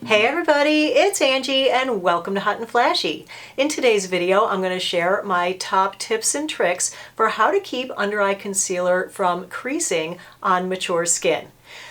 Hey everybody, it's Angie and welcome to Hot and Flashy. In today's video, I'm going to share my top tips and tricks for how to keep under eye concealer from creasing on mature skin.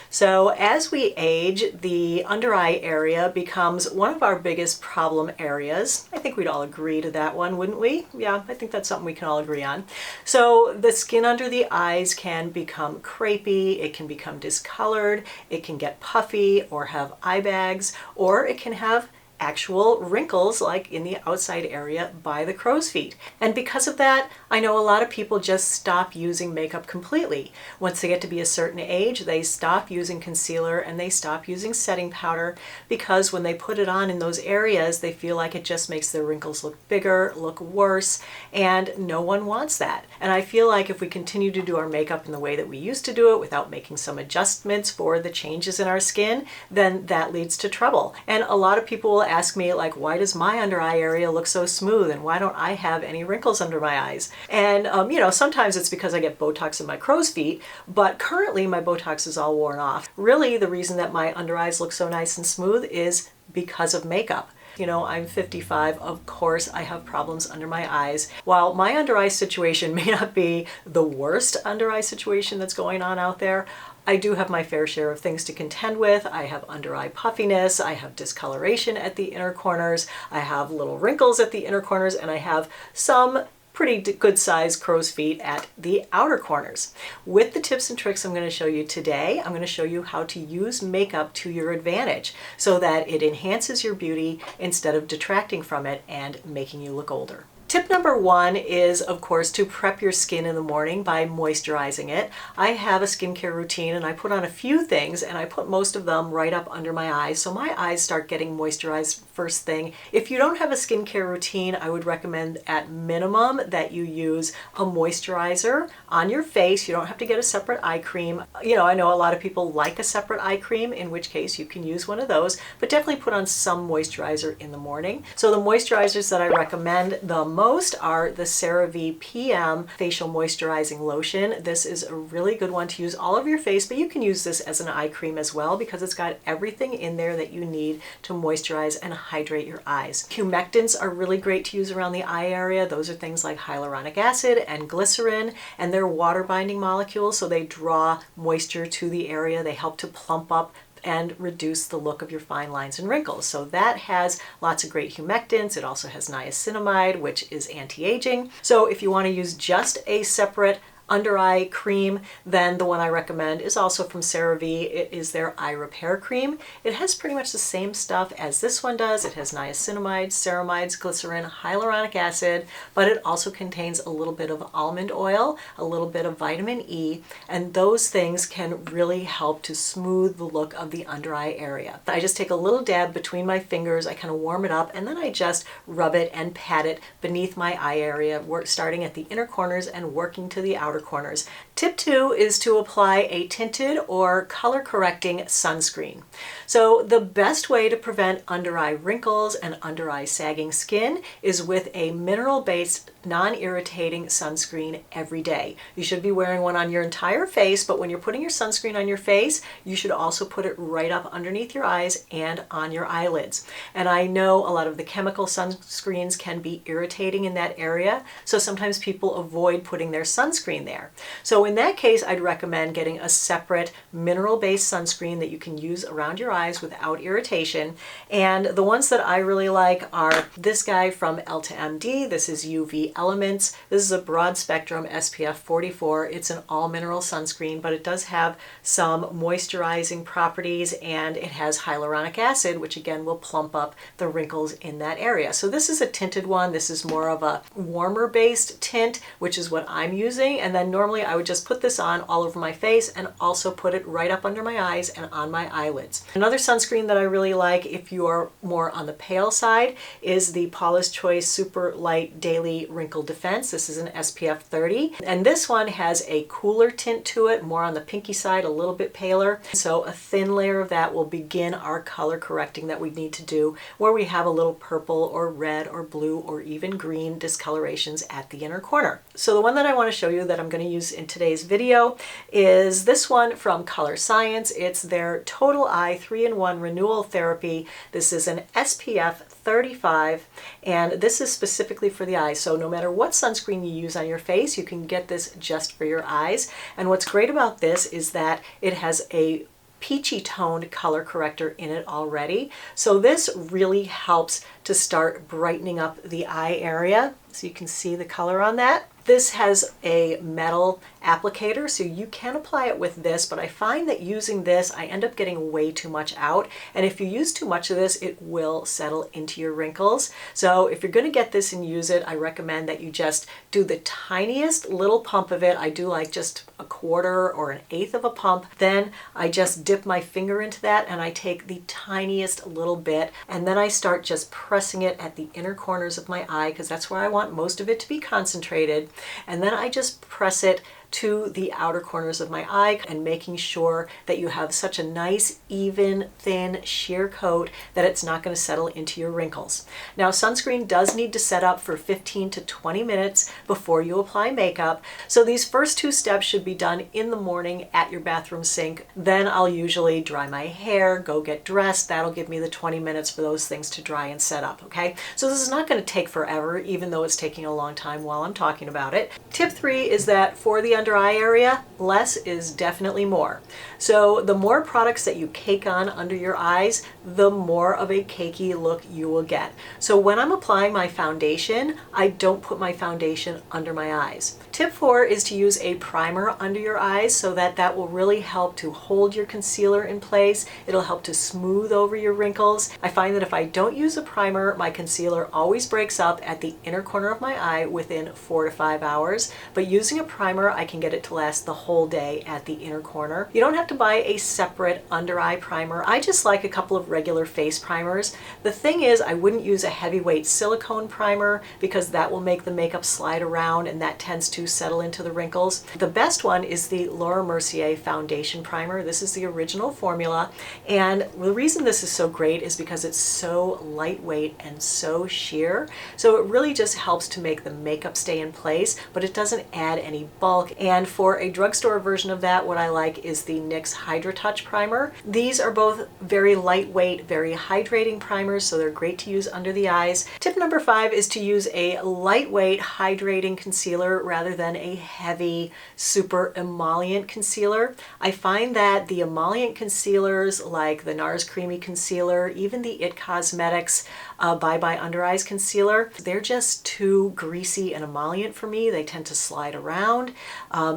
So as we age, the under eye area becomes one of our biggest problem areas. I think we'd all agree to that one, wouldn't we? Yeah, I think that's something we can all agree on. So the skin under the eyes can become crepey, it can become discolored, it can get puffy or have eye bags, or it can have actual wrinkles like in the outside area by the crow's feet. And because of that, I know a lot of people just stop using makeup completely. Once they get to be a certain age, they stop using concealer and they stop using setting powder because when they put it on in those areas, they feel like it just makes their wrinkles look bigger, look worse, and no one wants that. And I feel like if we continue to do our makeup in the way that we used to do it without making some adjustments for the changes in our skin, then that leads to trouble. And a lot of people will ask me, like, why does my under eye area look so smooth and why don't I have any wrinkles under my eyes? And sometimes it's because I get Botox in my crow's feet, but currently my Botox is all worn off. Really, the reason that my under eyes look so nice and smooth is because of makeup. I'm 55, of course I have problems under my eyes. While my under eye situation may not be the worst under eye situation that's going on out there, I do have my fair share of things to contend with. I have under eye puffiness, I have discoloration at the inner corners, I have little wrinkles at the inner corners, and I have some pretty good sized crow's feet at the outer corners. With the tips and tricks I'm going to show you today, I'm going to show you how to use makeup to your advantage so that it enhances your beauty instead of detracting from it and making you look older. Tip number one is, of course, to prep your skin in the morning by moisturizing it. I have a skincare routine and I put on a few things and I put most of them right up under my eyes, so my eyes start getting moisturized first thing. If you don't have a skincare routine, I would recommend at minimum that you use a moisturizer on your face. You don't have to get a separate eye cream. I know a lot of people like a separate eye cream, in which case you can use one of those, but definitely put on some moisturizer in the morning. So the moisturizers that I recommend the most are the CeraVe PM Facial Moisturizing Lotion. This is a really good one to use all over your face, but you can use this as an eye cream as well because it's got everything in there that you need to moisturize and hydrate your eyes. Humectants are really great to use around the eye area. Those are things like hyaluronic acid and glycerin, and they're water binding molecules, so they draw moisture to the area. They help to plump up and reduce the look of your fine lines and wrinkles. So that has lots of great humectants. It also has niacinamide, which is anti-aging. So if you want to use just a separate under eye cream, then the one I recommend is also from CeraVe. It is their eye repair cream. It has pretty much the same stuff as this one does. It has niacinamide, ceramides, glycerin, hyaluronic acid, but it also contains a little bit of almond oil, a little bit of vitamin E, and those things can really help to smooth the look of the under eye area. I just take a little dab between my fingers, I kind of warm it up, and then I just rub it and pat it beneath my eye area, starting at the inner corners and working to the outer corners. Tip 2 is to apply a tinted or color correcting sunscreen. So the best way to prevent under eye wrinkles and under eye sagging skin is with a mineral based non-irritating sunscreen every day. You should be wearing one on your entire face, but when you're putting your sunscreen on your face, you should also put it right up underneath your eyes and on your eyelids. And I know a lot of the chemical sunscreens can be irritating in that area, so sometimes people avoid putting their sunscreen there. So in that case, I'd recommend getting a separate mineral-based sunscreen that you can use around your eyes without irritation. And the ones that I really like are this guy from L2MD. This is UV Elements. This is a broad spectrum SPF 44. It's an all mineral sunscreen, but it does have some moisturizing properties and it has hyaluronic acid, which again will plump up the wrinkles in that area. So this is a tinted one. This is more of a warmer based tint, which is what I'm using. And then normally I would just put this on all over my face and also put it right up under my eyes and on my eyelids. Another sunscreen that I really like if you are more on the pale side is the Paula's Choice Super Light Daily wrinkle defense. This is an SPF 30, and this one has a cooler tint to it, more on the pinky side, a little bit paler. So a thin layer of that will begin our color correcting that we need to do where we have a little purple or red or blue or even green discolorations at the inner corner. So the one that I want to show you that I'm going to use in today's video is this one from Color Science. It's their Total Eye 3-in-1 Renewal Therapy. This is an SPF 35, and this is specifically for the eyes. So no matter what sunscreen you use on your face, you can get this just for your eyes. And what's great about this is that it has a peachy toned color corrector in it already. So this really helps to start brightening up the eye area. So you can see the color on that. This has a metal applicator, so you can apply it with this, but I find that using this, I end up getting way too much out. And if you use too much of this, it will settle into your wrinkles. So if you're going to get this and use it, I recommend that you just do the tiniest little pump of it. I do like just a quarter or an eighth of a pump. Then I just dip my finger into that and I take the tiniest little bit, and then I start just pressing it at the inner corners of my eye, because that's where I want most of it to be concentrated. And then I just press it to the outer corners of my eye, and making sure that you have such a nice, even, thin, sheer coat that it's not going to settle into your wrinkles. Now, sunscreen does need to set up for 15 to 20 minutes before you apply makeup. So these first two steps should be done in the morning at your bathroom sink. Then I'll usually dry my hair, go get dressed. That'll give me the 20 minutes for those things to dry and set up, okay? So this is not going to take forever, even though it's taking a long time while I'm talking about it. Tip 3 is that for the under eye area, less is definitely more. So the more products that you cake on under your eyes, the more of a cakey look you will get. So when I'm applying my foundation, I don't put my foundation under my eyes. Tip 4 is to use a primer under your eyes, so that will really help to hold your concealer in place. It'll help to smooth over your wrinkles. I find that if I don't use a primer, my concealer always breaks up at the inner corner of my eye within 4 to 5 hours. But using a primer, I can get it to last the whole day at the inner corner. You don't have to buy a separate under eye primer. I just like a couple of regular face primers. The thing is, I wouldn't use a heavyweight silicone primer because that will make the makeup slide around and that tends to settle into the wrinkles. The best one is the Laura Mercier foundation primer. This is the original formula, and the reason this is so great is because it's so lightweight and so sheer. So it really just helps to make the makeup stay in place, but it doesn't add any bulk. And for a drugstore version of that, what I like is the NYX Hydra Touch primer. These are both very lightweight, very hydrating primers, so they're great to use under the eyes. Tip number 5 is to use a lightweight hydrating concealer rather than a heavy, super emollient concealer. I find that the emollient concealers like the NARS Creamy Concealer, even the IT Cosmetics Bye Bye Under Eyes Concealer, they're just too greasy and emollient for me. They tend to slide around.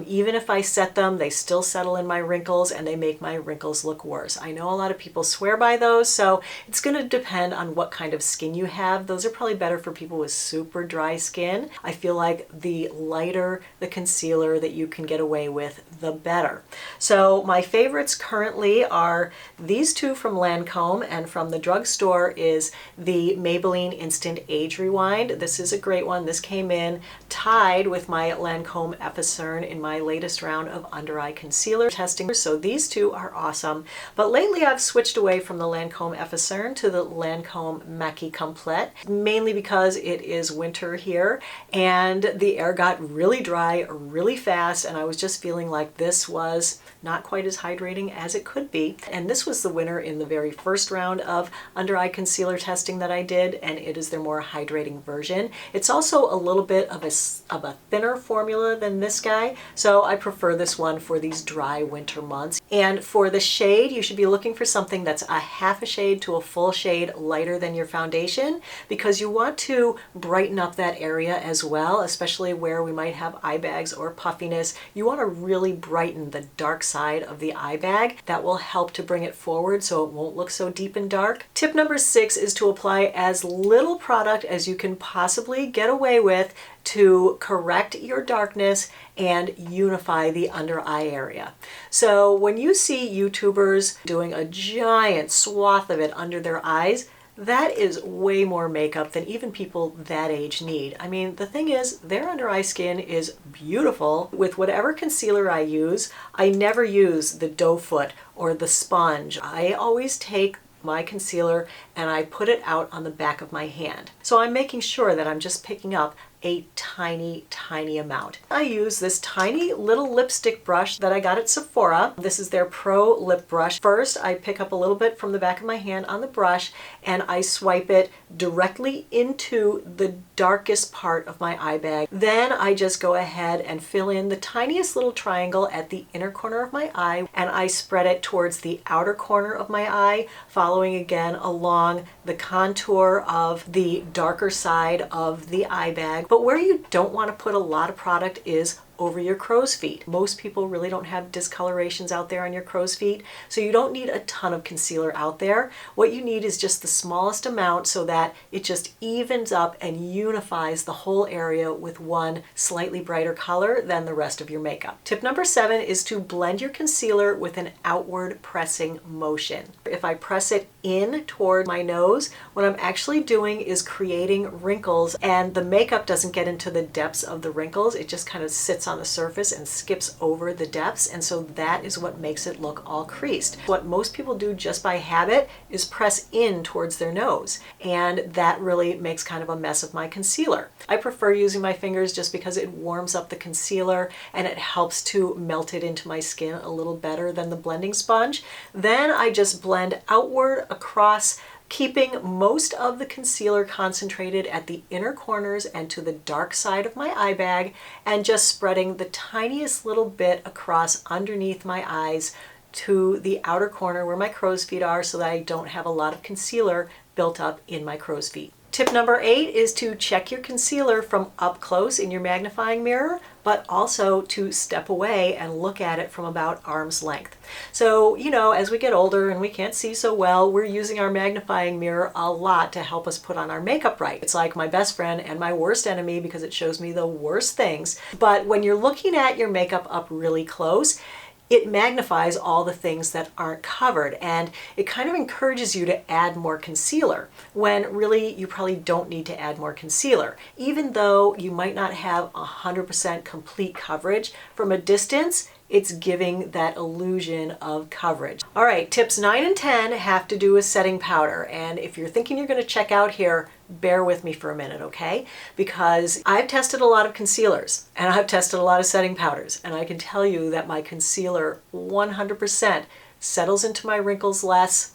Even if I set them, they still settle in my wrinkles and they make my wrinkles look worse. I know a lot of people swear by those, so it's going to depend on what kind of skin you have. Those are probably better for people with super dry skin. I feel like the lighter the concealer that you can get away with, the better. So my favorites currently are these two from Lancome, and from the drugstore is the Maybelline Instant Age Rewind. This is a great one. This came in tied with my Lancome Epicerne in my latest round of under eye concealer testing. So these two are awesome. But lately I've switched away from the Lancome Epicerne to the Lancome Maki Complete, mainly because it is winter here and the air got really dry really fast, and I was just feeling like this was not quite as hydrating as it could be. And this was the winner in the very first round of under eye concealer testing that I did, and it is their more hydrating version. It's also a little bit of a thinner formula than this guy, so I prefer this one for these dry winter months. And for the shade, you should be looking for something that's a half a shade to a full shade lighter than your foundation, because you want to brighten up that area as well, especially where we might have eye bags or puffiness. You want to really brighten the dark side of the eye bag. That will help to bring it forward so it won't look so deep and dark. Tip number 6 is to apply as little product as you can possibly get away with to correct your darkness and unify the under eye area. So when you see YouTubers doing a giant swath of it under their eyes, That is way more makeup than even people that age need. I mean, the thing is, their under eye skin is beautiful. With whatever concealer I use, I never use the doe foot or the sponge. I always take my concealer and I put it out on the back of my hand. So I'm making sure that I'm just picking up a tiny, tiny amount. I use this tiny little lipstick brush that I got at Sephora. This is their Pro Lip Brush. First, I pick up a little bit from the back of my hand on the brush and I swipe it directly into the darkest part of my eye bag. Then I just go ahead and fill in the tiniest little triangle at the inner corner of my eye, and I spread it towards the outer corner of my eye, following again along the contour of the darker side of the eye bag. But where you don't want to put a lot of product is over your crow's feet. Most people really don't have discolorations out there on your crow's feet, so you don't need a ton of concealer out there. What you need is just the smallest amount so that it just evens up and unifies the whole area with one slightly brighter color than the rest of your makeup. Tip number 7 is to blend your concealer with an outward pressing motion. If I press it in toward my nose, what I'm actually doing is creating wrinkles, and the makeup doesn't get into the depths of the wrinkles. It just kind of sits on the surface and skips over the depths, and so that is what makes it look all creased. What most people do just by habit is press in towards their nose, and that really makes kind of a mess of my concealer. I prefer using my fingers just because it warms up the concealer and it helps to melt it into my skin a little better than the blending sponge. Then I just blend outward across, keeping most of the concealer concentrated at the inner corners and to the dark side of my eye bag, and just spreading the tiniest little bit across underneath my eyes to the outer corner where my crow's feet are, so that I don't have a lot of concealer built up in my crow's feet. Tip number 8 is to check your concealer from up close in your magnifying mirror, but also to step away and look at it from about arm's length. So, you know, as we get older and we can't see so well, we're using our magnifying mirror a lot to help us put on our makeup right. It's like my best friend and my worst enemy because it shows me the worst things. But when you're looking at your makeup up really close, it magnifies all the things that aren't covered, and it kind of encourages you to add more concealer when really you probably don't need to add more concealer. Even though you might not have 100% complete coverage, from a distance, it's giving that illusion of coverage. All right, tips 9 and 10 have to do with setting powder, and if you're thinking you're going to check out here, bear with me for a minute, okay? Because I've tested a lot of concealers and I've tested a lot of setting powders, and I can tell you that my concealer 100% settles into my wrinkles less,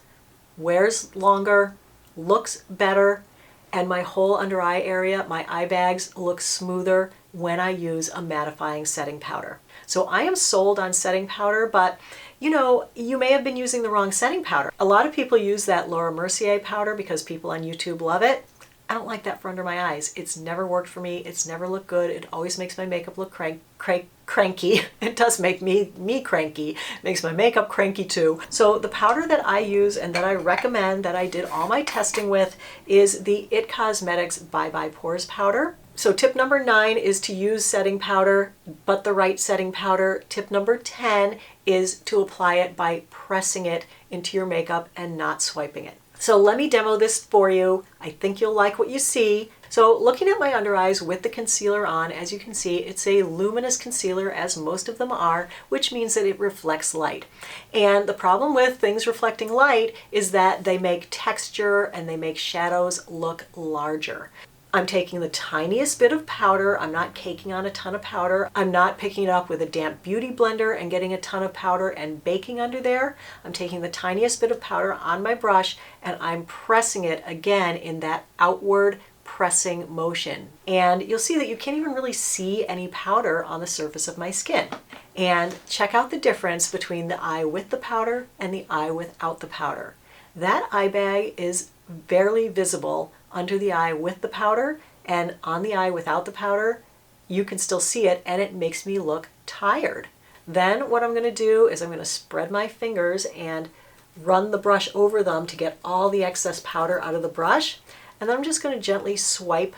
wears longer, looks better, and my whole under eye area, my eye bags, look smoother when I use a mattifying setting powder. So I am sold on setting powder, but you know, you may have been using the wrong setting powder. A lot of people use that Laura Mercier powder because people on YouTube love it. I don't like that for under my eyes. It's never worked for me. It's never looked good. It always makes my makeup look cranky. It does make me cranky. It makes my makeup cranky too. So the powder that I use and that I recommend, that I did all my testing with, is the IT Cosmetics Bye Bye Pores powder. So tip number 9 is to use setting powder, but the right setting powder. Tip number 10 is to apply it by pressing it into your makeup and not swiping it. So let me demo this for you. I think you'll like what you see. So looking at my under eyes with the concealer on, as you can see, it's a luminous concealer, as most of them are, which means that it reflects light. And the problem with things reflecting light is that they make texture and they make shadows look larger. I'm taking the tiniest bit of powder. I'm not caking on a ton of powder. I'm not picking it up with a damp beauty blender and getting a ton of powder and baking under there. I'm taking the tiniest bit of powder on my brush and I'm pressing it again in that outward pressing motion. And you'll see that you can't even really see any powder on the surface of my skin. And check out the difference between the eye with the powder and the eye without the powder. That eye bag is barely visible under the eye with the powder, and on the eye without the powder, you can still see it, and it makes me look tired. Then what I'm going to do is I'm going to spread my fingers and run the brush over them to get all the excess powder out of the brush, and then I'm just going to gently swipe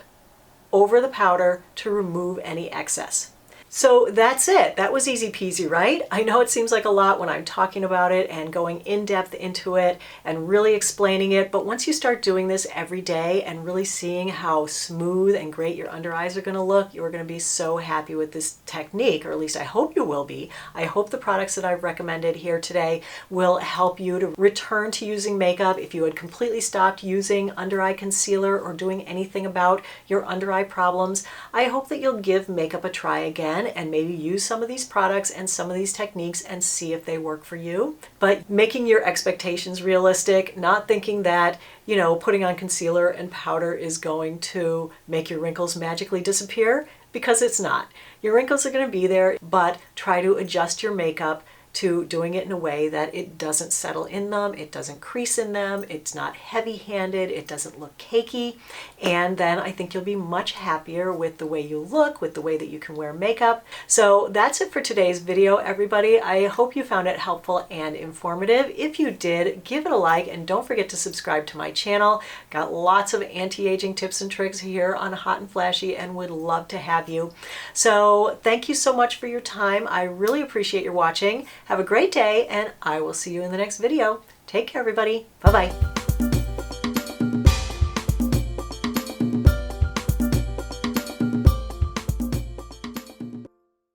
over the powder to remove any excess. So that's it. That was easy peasy, right? I know it seems like a lot when I'm talking about it and going in depth into it and really explaining it, but once you start doing this every day and really seeing how smooth and great your under eyes are going to look, you're going to be so happy with this technique, or at least I hope you will be. I hope the products that I've recommended here today will help you to return to using makeup. If you had completely stopped using under eye concealer or doing anything about your under eye problems, I hope that you'll give makeup a try again and maybe use some of these products and some of these techniques and see if they work for you. But making your expectations realistic, not thinking that, you know, putting on concealer and powder is going to make your wrinkles magically disappear, because it's not. Your wrinkles are going to be there, but try to adjust your makeup to doing it in a way that it doesn't settle in them, it doesn't crease in them, it's not heavy-handed, it doesn't look cakey, and then I think you'll be much happier with the way you look, with the way that you can wear makeup. So that's it for today's video, everybody. I hope you found it helpful and informative. If you did, give it a like and don't forget to subscribe to my channel. Got lots of anti-aging tips and tricks here on Hot and Flashy and would love to have you. So thank you so much for your time. I really appreciate your watching. Have a great day, and I will see you in the next video. Take care, everybody. Bye-bye.